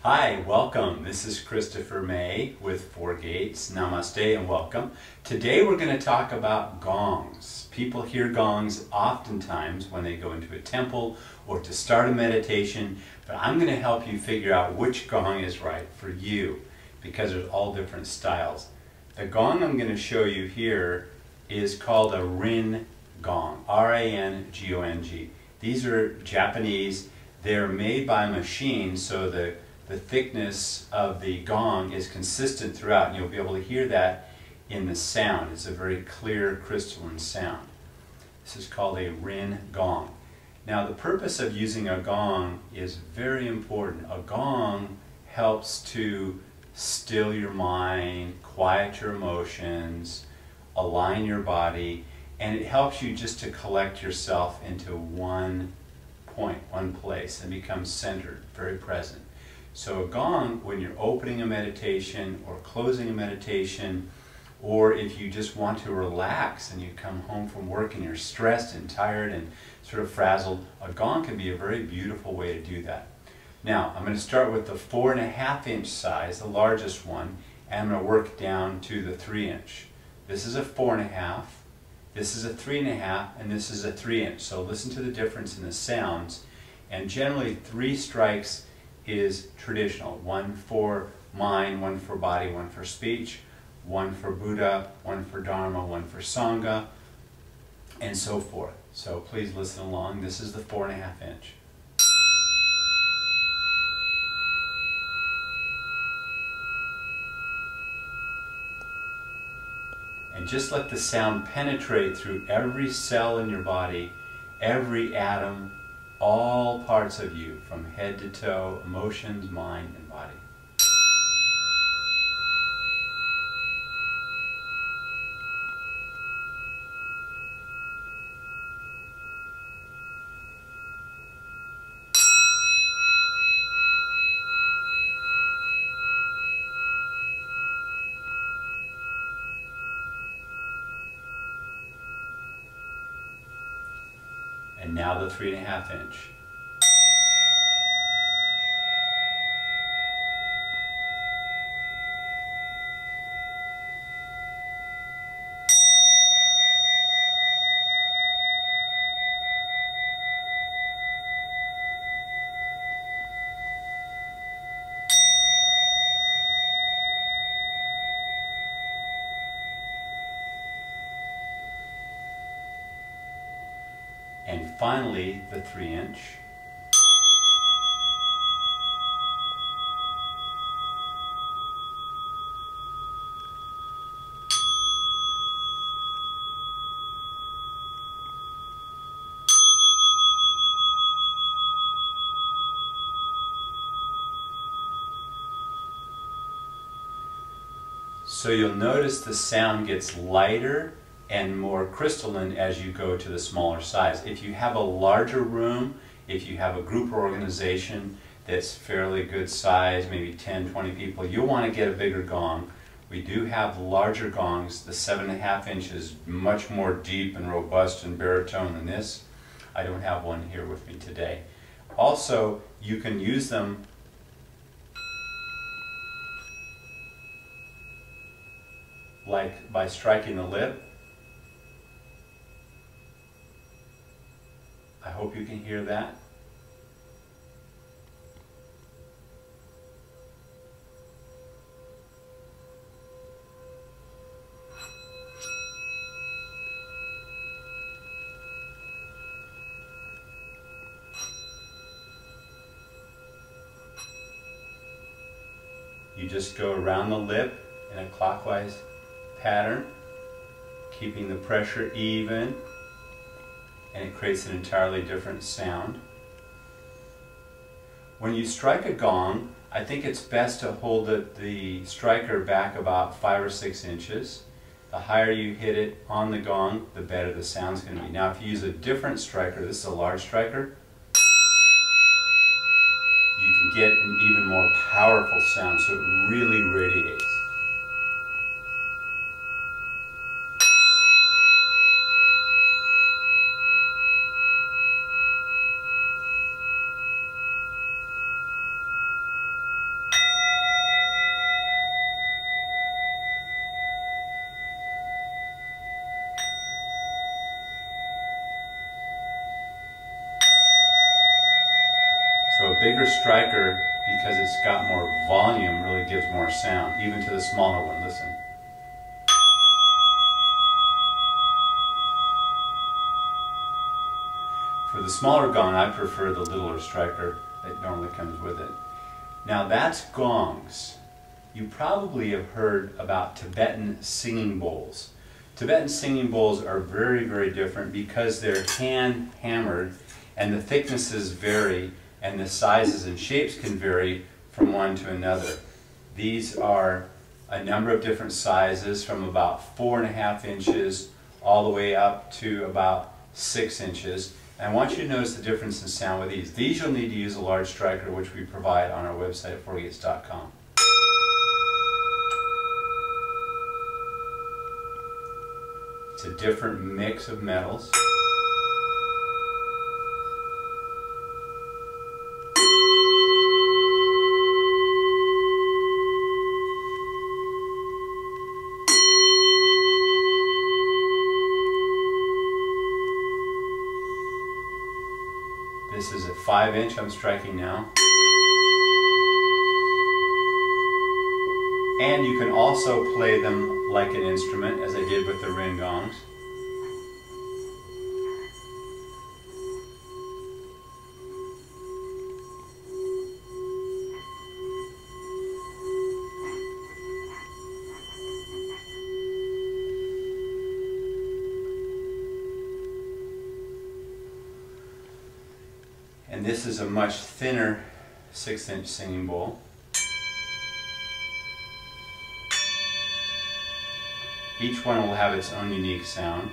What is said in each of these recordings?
Hi, welcome. This is Christopher May with Four Gates. Namaste and welcome. Today we're going to talk about gongs. People hear gongs oftentimes when they go into a temple or to start a meditation, but I'm going to help you figure out which gong is right for you because there's all different styles. The gong I'm going to show you here is called a rin gong, R-A-N-G-O-N-G. These are Japanese. They're made by a machine, so the thickness of the gong is consistent throughout, and you'll be able to hear that in the sound. It's a very clear, crystalline sound. This is called a rin gong. Now, the purpose of using a gong is very important. A gong helps to still your mind, quiet your emotions, align your body, and it helps you just to collect yourself into one point, one place, and become centered, very present. So a gong, when you're opening a meditation or closing a meditation, or if you just want to relax and you come home from work and you're stressed and tired and sort of frazzled, a gong can be a very beautiful way to do that. Now, I'm going to start with the 4.5 inch size, the largest one, and I'm going to work down to the 3 inch. This is a 4.5, this is a 3.5, and this is a 3 inch. So listen to the difference in the sounds. And generally 3 strikes is traditional. One for mind, one for body, one for speech, one for Buddha, one for Dharma, one for Sangha, and so forth. So please listen along. This is the 4.5 inch. And just let the sound penetrate through every cell in your body, every atom, all parts of you, from head to toe, emotions, mind, and body. And now the 3.5 inch. And finally, the 3 inch. So you'll notice the sound gets lighter and more crystalline as you go to the smaller size. If you have a larger room, if you have a group or organization that's fairly good size, maybe 10, 20 people, you'll want to get a bigger gong. We do have larger gongs. The 7.5 inches, much more deep and robust and baritone than this. I don't have one here with me today. Also, you can use them like by striking the lip. I hope you can hear that. You just go around the lip in a clockwise pattern, keeping the pressure even, and it creates an entirely different sound. When you strike a gong, I think it's best to hold the striker back about 5 or 6 inches. The higher you hit it on the gong, the better the sound's going to be. Now if you use a different striker, this is a large striker, you can get an even more powerful sound, so it really radiates. bigger striker, because it's got more volume, really gives more sound, even to the smaller one. Listen. For the smaller gong, I prefer the littler striker that normally comes with it. Now that's gongs. You probably have heard about Tibetan singing bowls. Tibetan singing bowls are very, very different because they're hand hammered, and the thicknesses vary and the sizes and shapes can vary from one to another. These are a number of different sizes, from about 4.5 inches all the way up to about 6 inches. And I want you to notice the difference in sound with these. These you'll need to use a large striker, which we provide on our website at 4gates.com. It's a different mix of metals. This is a 5-inch I'm striking now. And you can also play them like an instrument, as I did with the ring gongs. And this is a much thinner 6-inch singing bowl. Each one will have its own unique sound.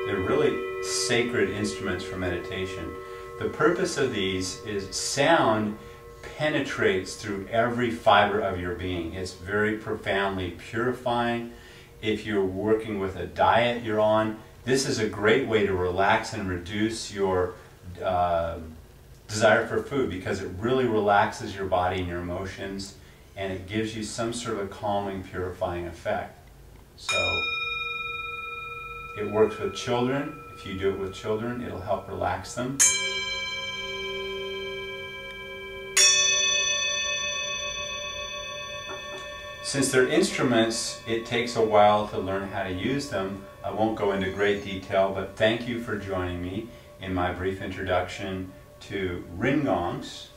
They're really sacred instruments for meditation. The purpose of these is sound penetrates through every fiber of your being. It's very profoundly purifying. If you're working with a diet you're on, this is a great way to relax and reduce your desire for food, because it really relaxes your body and your emotions, and it gives you some sort of a calming, purifying effect. So it works with children. If you do it with children, it'll help relax them. Since they're instruments, it takes a while to learn how to use them. I won't go into great detail, but thank you for joining me in my brief introduction to ring gongs,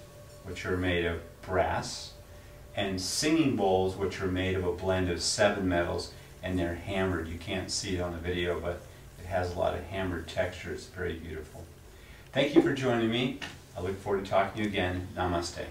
which are made of brass, and singing bowls, which are made of a blend of 7 metals, and they're hammered. You can't see it on the video, but it has a lot of hammered texture. It's very beautiful. Thank you for joining me. I look forward to talking to you again. Namaste.